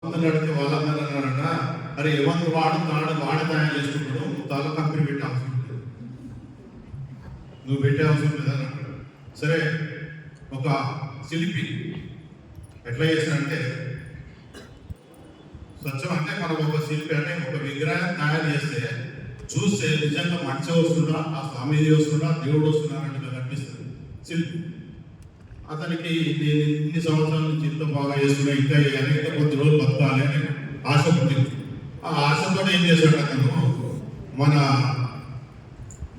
అడిగితే వాళ్ళందరూ అన్నారట, అరే ఎవరు వాడు తయారు చేసుకుంటాడు, చాలా కంపెనీ పెట్టే అవసరం లేదు, నువ్వు పెట్టే అవసరం లేదని అంటాడు. సరే, ఒక శిల్పి ఎట్లా చేస్తాడంటే, స్వచ్ఛం అంటే మనం ఒక శిల్పి అంటే ఒక విగ్రహం తయారు చేస్తే చూస్తే నిజంగా మంచి వస్తుందా, ఆ స్వామీజీ వస్తుందా, దేవుడు వస్తుందా అన్నట్టుగా కనిపిస్తుంది శిల్పి. అతనికి నేను ఇన్ని సంవత్సరాల నుంచి ఇంత బాగా చేస్తున్నా, ఇంకా అనేక కొద్ది రోజులు బతకాలి అని ఆశ పుట్టింది. ఆ ఆశతో ఏం చేశాడు అతను, మన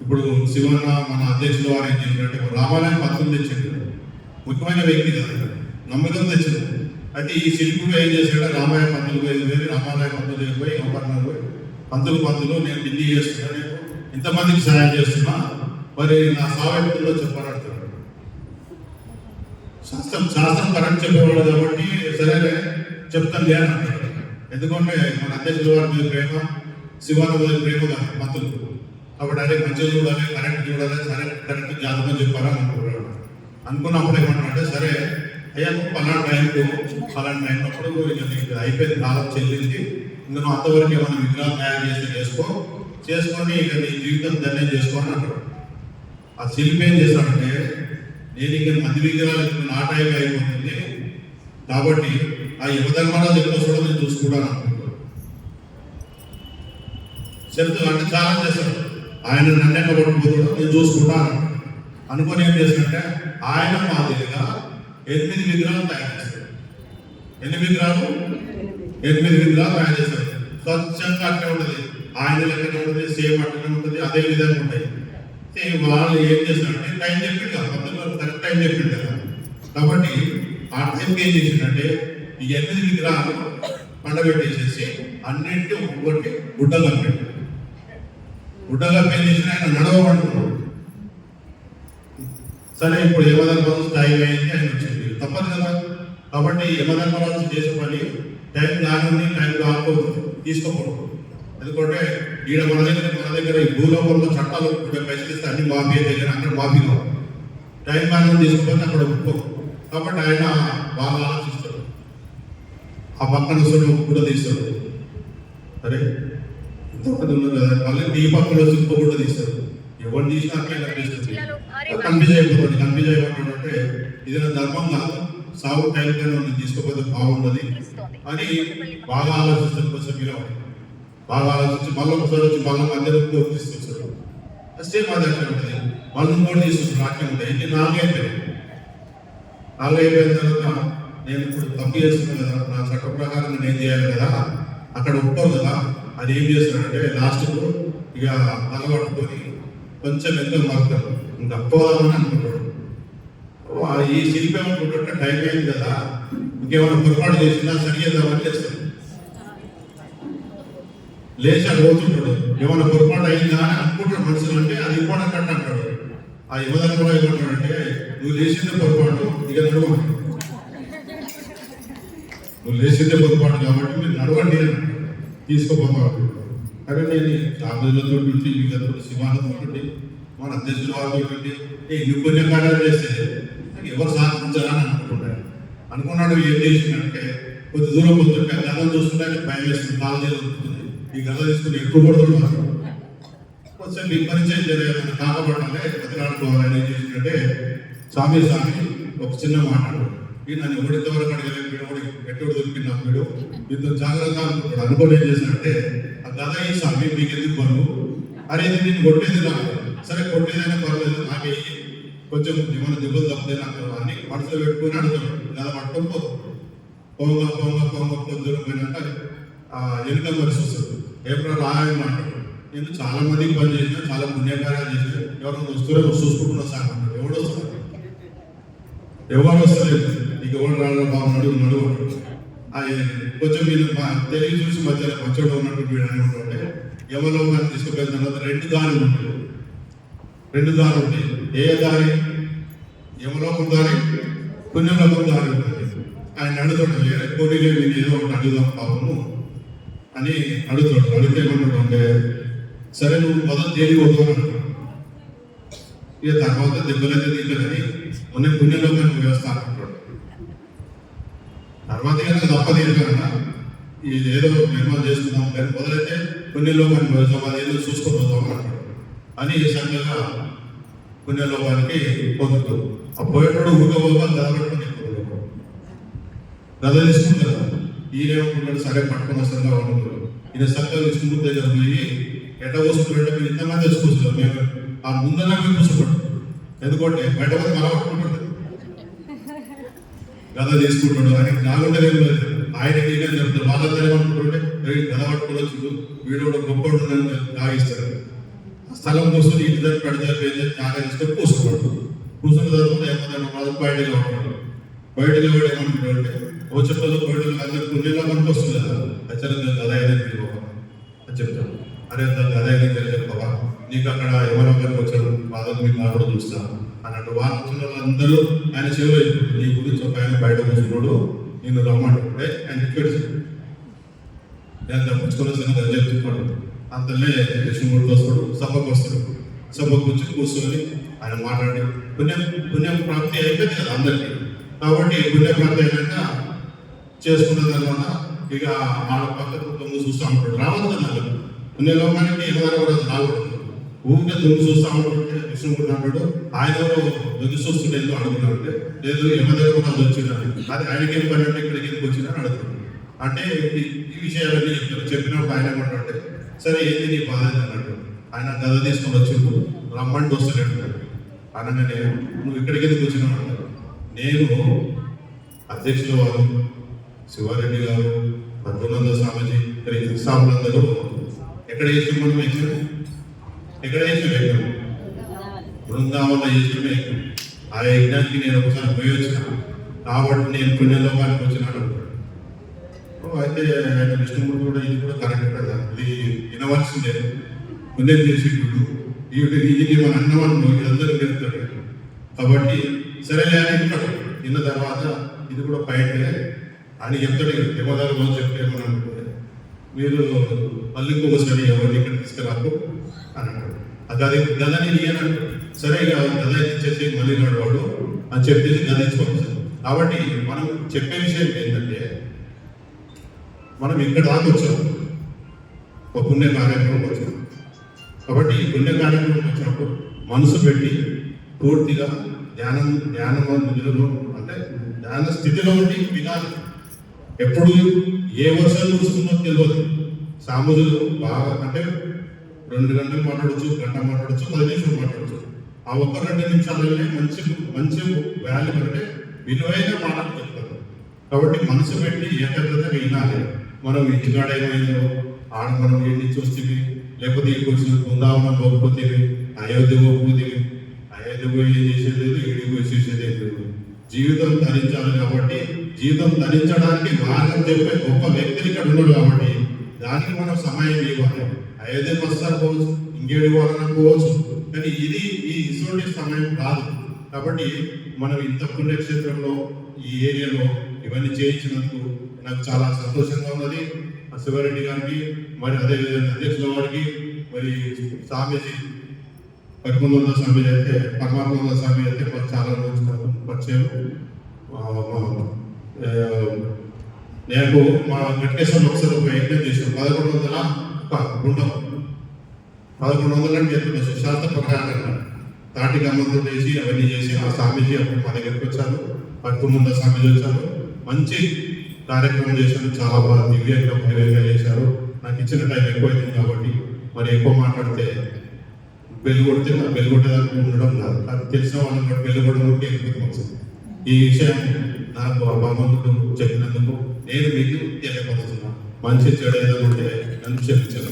ఇప్పుడు శివన్న మన అధ్యక్షులు వారు ఏం చేసినట్టే రామాలయం పంతులు తెచ్చాడు, ముఖ్యమైన వ్యక్తి కదా, నమ్మకం తెచ్చాడు. అయితే ఈ శిల్పుడు ఏం చేశాడు, రామాయణ పంతులు పోయి రామాలయ పంతులు పోయి అవపడినారు పోయి పంతులు నేను ఢిల్లీ చేస్తున్నా, నేను ఇంతమందికి సహాయం చేస్తున్నా, మరి నా సావేత్తుల్లో చెప్పాలంటున్నాడు. శాస్త్రం కరెక్ట్ చెప్పేవాడు కాబట్టి సరే చెప్తాను లే అని అంటాడు. ఎందుకంటే మన అధ్యక్షుల వారి మీద ప్రేమ, శివాల మీద ప్రేమ కాదు పంతులు కాబట్టి అదే మంచిగా చూడాలి, కరెక్ట్ చూడాలి, సరే కరెక్ట్ జాతకం చెప్పాలని అనుకున్నాడు. అనుకున్నప్పుడు ఏమంటాడంటే, సరే అయ్యా నువ్వు పలానా టైంలో నీకు అయిపోయింది, కాలం చెల్లింది, ఇంకా నువ్వు అంతవరకు ఏమైనా విగ్రహాలు తయారు చేసుకొని ఇక నీ జీవితం ధన్యం చేసుకోని అంటాడు. ఆ శిల్పి ఏం చేస్తాడంటే, నేను ఇక మంది విగ్రహాలు నాటాయిగా అయిపోతుంది కాబట్టి ఆ యమధర్మరాజు ఎక్కడ కూడా నేను చూసుకుంటాను అనుకుంటాడు. చెప్తూ అంటే చాలా చేస్తాడు, ఆయన నన్నెక్క పట్టుకుపోతాడు, నేను చూసుకుంటాను అనుకొని ఏం చేస్తాడంటే ఆయన మాదిరిగా 8 విగ్రహాలు తయారు చేస్తాడు. 8 విగ్రహాలు తయారు చేస్తాడు. స్వచ్ఛంగా అట్లే ఉంటుంది, ఆయన లెక్కనే ఉంటుంది, సేమ్ అట్లనే ఉంటుంది, అదే విధంగా ఉంటాయి. వాళ్ళు ఏం చేస్తారంటే టైం చెప్పిండు కదా, కరెక్ట్ టైం చెప్పిండు కదా, కాబట్టి ఆ టైంకి ఏం చేసిందంటే ఈ 8 విగ్రహాలు పండబెట్టేసేసి అన్నింటి ఒక్కొక్కటి గుడ్డలు కప్పాడు. ఏం చేసిన ఆయన నడవబడుతున్నాడు. సరే ఇప్పుడు యమధర్మరాజు టైం అయింది, ఆయన వచ్చింది తప్పదు కదా, కాబట్టి యమధర్మరాజు చేసే పని టైం కానుంది, టైం కాకపోతుంది తీసుకోకూడదు. ఎందుకంటే ఈడ మన దగ్గర ఈ భూలోకంలో చట్టాలు పైసలిస్తే అన్ని మాఫీ దగ్గర అక్కడ మాఫీ కావాలి, టైం కాలం తీసుకుంటే అక్కడ ఒప్పుకో. కాబట్టి ఆయన బాగా ఆలోచిస్తాడు, ఆ పక్కన వస్తాడు కూడా తీస్తాడు, సరే ఇంతమంది ఉన్నారు కదా, మళ్ళీ ఈ పక్కన వచ్చి ఇంకో కూడా తీస్తాడు, ఎవరు తీసినా అట్లే కనిపిస్తుంది, కన్ఫ్యూజ్ అయిపోతాడు అంటే ఇది నా ధర్మం కాదు, సాగు టైం కన్నా తీసుకోకపోతే బాగుండదు అని బాగా ఆలోచిస్తాడు. కొంచెం మీరు బాగా ఆలోచించి మళ్ళీ ఒకసారి వచ్చి మళ్ళీ మధ్యలో తీసుకొస్తాడు, సేమ్ అది అట్లా ఉంటుంది, మళ్ళీ ఇంకోటి తీసుకొస్తాడు, అట్లే ఉంటాయి. ఇది 4 అయిపోయిన తర్వాత నేను ఇప్పుడు తప్పు చేస్తున్నాను కదా, నా చట్ట ప్రకారం నేను ఏం చేయాలి కదా, అక్కడ ఒప్పుకోరు కదా, అది ఏం చేస్తాడంటే లాస్ట్కు ఇక తలబట్టుకొని కొంచెం ఎంత మారుతాడు, ఇంకా పోదామని అనుకుంటాడు. ఈ శిల్పి ఏమనుకుంటుంటే టైం అయింది కదా, ఇంకేమైనా పొరపాటు చేసినా సరి చేద్దామని చేస్తాడు. లేచి అక్కడ పోతుంటాడు, ఏమైనా పొరపాటు అయిందా అని అనుకుంటాడు మనుషులు, అంటే అది ఇంపార్టెంట్ అంటే అంటాడు. ఆ యువతను కూడా ఏమంటాడంటే, నువ్వు లేచిందే పొరపాటు, ఇక నడవండి, నువ్వు లేచిందే పొరపాటు కాబట్టి మీరు నడవండి అని తీసుకోపోతాడు. అదే నేను సాధువులతో మీకు శివాలతో మన అధ్యక్షుల వారితో ఇన్ని పుణ్యకార్యాలు చేస్తే ఎవరు సాధించాలని అనుకున్నాడు. ఏం చేసిందంటే కొద్ది దూరం పోతుంటే గదలు చూస్తుంటే భయం వేస్తుంది, కాలు జరుగుతుంది, ఈ గద తీసుకుని ఎక్కువ పడుతున్నాడు. కొంచెం మీ పరిచయం జరిగేది కాకపడాలి, బతిలాడుకోవాలని ఏం చేసిందంటే, స్వామి ఒక చిన్న మాట్లాడు, ఈ నన్ను ఎవరితవరకు అడగలేదు, వీడు ఎప్పుడు దొరికినా వీడు ఇంత జాగ్రత్త అనుకుంటాడు. అనుకోని ఏం చేశాడంటే, ఆ గద ఈ స్వామి మీకు ఎందుకు పనులు, అరే ఇది నేను కొట్టేది నాకు, సరే కొట్టేదైనా పర్లేదు, నాకు కొంచెం ఏమైనా దెబ్బలు తప్పదే నాకు అని మనసులో పెట్టుకుని అడుగుతాడు. గద పట్టుకొని పోగా దూరం పోయినాక ఎన్నిక పరిస్థితి వస్తుంది, ఎప్పుడు రాయని అంటాడు. నేను చాలా మందికి పని చేసిన, చాలా పుణ్యకార్యాలు చేసిన, ఎవరైనా వస్తున్నా చూసుకుంటున్నా సార్ అంటాడు. ఎవరు వస్తలేదు, నీకు ఎవరు రావడం బాగున్నాడు కొంచెం మీరు తెలివి చూసి మధ్యలో మంచోడు ఉన్నట్టు వీడు అని ఉంటుంటే ఎవరో కానీ తీసుకుపోయిన తర్వాత 2 దారులు ఉంటాయి. 2 దారులు ఉంటాయి. ఏ దారి? యమలోకం దారి, పుణ్యలోకం దారి ఉంటుంది. ఆయన అడుగుతాడు, కోరిలే మీరు ఏదో ఒకటి అడుగుదాం పాపము అని అడుగుతాడు. అడిగితే ఏమంటాడు అంటే, సరే నువ్వు మొదలు తేలి పోతావు అంటాడు. ఇక తర్వాత దెబ్బలైతే తీయలేదని మొన్న పుణ్యలోకానికి వ్యవస్థ అంటాడు. తర్వాత తప్పదు కదా, ఇది ఏదో నిర్మాణం చేసుకుందాం కానీ మొదలైతే పుణ్యలోకానికి పోతాం అది ఏదో చూసుకొని పోతాం అంటాడు అని చక్కగా పుణ్యలోకానికి పొందుతాడు. ఆ పోయేటోడు ఊగబోగా గద పట్టుకొని గద తీసుకుని కదా ఈయనేమనుకున్నాడు సరే పట్టుకొని వస్తాగా అనుకున్నాడు. ఈయన చక్కగా విష్ణుమూర్తి దగ్గర పోయి ఎట్లా కూర్చుంటుంటే మీరు ఇంతమంది వచ్చి కూర్చున్నారు మేము ఆ ముందర కూర్చోబట్టు ఎందుకంటే బయట పోతే మనం పట్టుకుంటుండే గద తీసుకుంటాడు. ఆయనకి నాగుంటే ఆయనకి ఏం చెప్తాడు వాళ్ళందరూ ఏమనుకుంటుంటే గద పట్టుకోవచ్చు వీడు కూడా గొప్ప తాగిస్తాడు. స్థలం కూర్చొని ఇంటి దగ్గర పెడతారు తాగా తీసుకొని కూర్చోబడు. కూర్చున్న తర్వాత ఏమన్నా బయటగా ఉంటాడు. బయటగా కూడా ఏమనుకుంటాడు ఓ చెప్పదు బయట అందరికి పుణ్యంగా మనకు వస్తుంది కదా ఖచ్చితంగా గద అయినా అని చెప్తాడు. అరే గద అయినా చెప్పవా నీకు అక్కడ ఎవరో గారికి వచ్చాడు బాధలు మీకు నా కూడా చూస్తాను అన్నట్టు వాళ్ళు వచ్చిన వాళ్ళందరూ ఆయన చెవులు నీ గురించి ఒక ఆయన బయట కూర్చున్నాడు నేను రమ్మంటే ఆయన చెప్పాడు నేను తప్పించుకున్న సంగతి చెప్తున్నాడు. అంతలే విష్ణుమూర్తి వస్తాడు సభకు వస్తాడు. సభకు వచ్చి కూర్చొని ఆయన మాట్లాడి పుణ్యం ప్రాప్తి అయిపోయింది కదా అందరికీ. కాబట్టి పుణ్యప్రాప్తి అయినాక చేసుకున్న తర్వాత ఇక వాళ్ళ పక్కకు తొంగి చూస్తూ ఉంటాడు. రావద్దు కదా పుణ్యలోకానికి ఏమైనా కూడా రాకూడదు. ఊరికే దొంగి చూస్తూ ఉంటుంటే విష్ణుమూర్తి అంటాడు ఆయన దొంగి చూస్తుంటే ఎందుకు అడుగుతున్నాడు లేదు ఎవరి కూడా అది వచ్చిందని అది ఆయనకి ఏం పని అంటే ఇక్కడికి ఎందుకు వచ్చిందని అడుగుతాడు. అంటే ఈ విషయాలన్నీ చెప్తారు. చెప్పినప్పుడు ఆయన ఏమంటాడంటే సరే ఏంది నీ బాధ అన్నట్టు ఆయన గద తీసుకొని వచ్చిండు రమ్మంటూ వస్తున్నాడు. అనగానే నువ్వు ఇక్కడికి ఎందుకు వచ్చినావు అంటారు. నేను అధ్యక్షుల వారు శివారెడ్డి గారు పద్మనంద స్వామిజీ స్వాములందరూ ఎక్కడ చేసిన మనం ఎగ్జామ్ ఎక్కడ చేసిన యజ్ఞం బృందావన చేసిన యజ్ఞం. ఆ యజ్ఞానికి నేను ఒకసారి పోయి వచ్చిన కాబట్టి నేను పుణ్యలోకానికి వచ్చినాను అంటాడు. అయితే ఆయన విష్ణుమూర్తి కూడా ఇది కూడా కరెక్ట్ కదా ఇది వినవలసిందే పుణ్యం చేసేటప్పుడు ఇది మన అన్నవాళ్ళు ఇదందరూ పెరుగుతాడు కాబట్టి సరేలే అని ఇంటాడు. విన్న తర్వాత ఇది కూడా బయటే అని చెప్తాడు. యమదారు రోజు చెప్తే ఏమని అనుకుంటే మీరు మళ్ళీ ఇంకొకసారి ఎవరిని ఇక్కడ తీసుకురాకు అని అంటాడు. అది గదని అని సరే ఇక గద ఇచ్చేసి మళ్ళీ వాడు అని చెప్పేసి గద ఇచ్చుకోవచ్చు. కాబట్టి మనం చెప్పే విషయం ఏంటంటే మనం ఇక్కడ దాకా వచ్చాం ఒక పుణ్య కార్యక్రమం వచ్చాం. కాబట్టి ఈ పుణ్య కార్యక్రమం వచ్చినప్పుడు మనసు పెట్టి పూర్తిగా ధ్యానం నిధులు అంటే ధ్యాన స్థితిలో ఉండి వినాలి. ఎప్పుడు ఏ వర్షం చూసుకున్నో తెలియదు. సాముదులు బాగా అంటే 2 గంటలు మాట్లాడచ్చు గంట మాట్లాడచ్చు 10 నిమిషాలు మాట్లాడచ్చు. ఆ ఒక్క 2 నిమిషాలనే మంచి మంచి వాల్యూ అంటే విలువైన మాటలు చెప్తారు. కాబట్టి మనసు పెట్టి ఏకాగ్రతగా వినాలి. మనం ఇంటికాడ ఏమైందో ఆడ మనం ఏంటి చూస్తేవి లేకపోతే ఈ కొంచెం బృందావనం పోకపోతేవి అయోధ్య పోకపోతేవి అయోధ్య పోయి ఏం చేసేది లేదు ఏడికి పోయి చేసేది లేదు. జీవితం ధరించాలి కాబట్టి జీవితం ధరించడానికి మార్గం చెప్పే గొప్ప వ్యక్తిని ఇక్కడ ఉన్నాడు కాబట్టి దానికి మనం సమయం ఇవ్వాలి. అయోధ్య వస్తారు పోవచ్చు ఇంకేడు పోవచ్చు కానీ ఇది ఈ ఇటువంటి సమయం కాదు. కాబట్టి మనం ఇంత పుణ్యక్షేత్రంలో ఈ ఏరియాలో ఇవన్నీ చేయించినందుకు నాకు చాలా సంతోషంగా ఉన్నది. శివారెడ్డి గారికి మరి అదేవిధంగా అధ్యక్షుల వారికి మరి స్వామీజీ పద్మనంద స్వామి అయితే పరమాత్మ స్వామి అయితే మాకు చాలా రోజులు పరిచయం. నేను మా వెంకటేశ్వరం ఒకసారి ఒక యజ్ఞం చేసాం 1100 అంటే చెప్తున్నా శాస్త్ర ప్రకారంగా తాటిగా మందులు వేసి అవన్నీ చేసి ఆ స్వామీజీ అప్పుడు మా దగ్గరికి వచ్చారు. పద్మనంద స్వామీజీ వచ్చారు. మంచి కార్యక్రమం చేశారు. చాలా బాగా దివ్యంగా చేశారు. నాకు ఇచ్చిన టైం ఎక్కువైంది కాబట్టి మరి ఎక్కువ మాట్లాడితే బెల్లు కొడితే నా బెల్లు కొట్టేదానికి ఉండడం కాదు. అది తెలిసిన వాళ్ళని కూడా బెల్లు కొట్టడానికి ఎక్కువ ఈ విషయం నాకు ఆ భగవంతుడు చెప్పినందుకు నేను మీకు తెలియపరుస్తున్నాను. మంచి చెడు ఏదో ఉంటే నన్ను క్షమించను.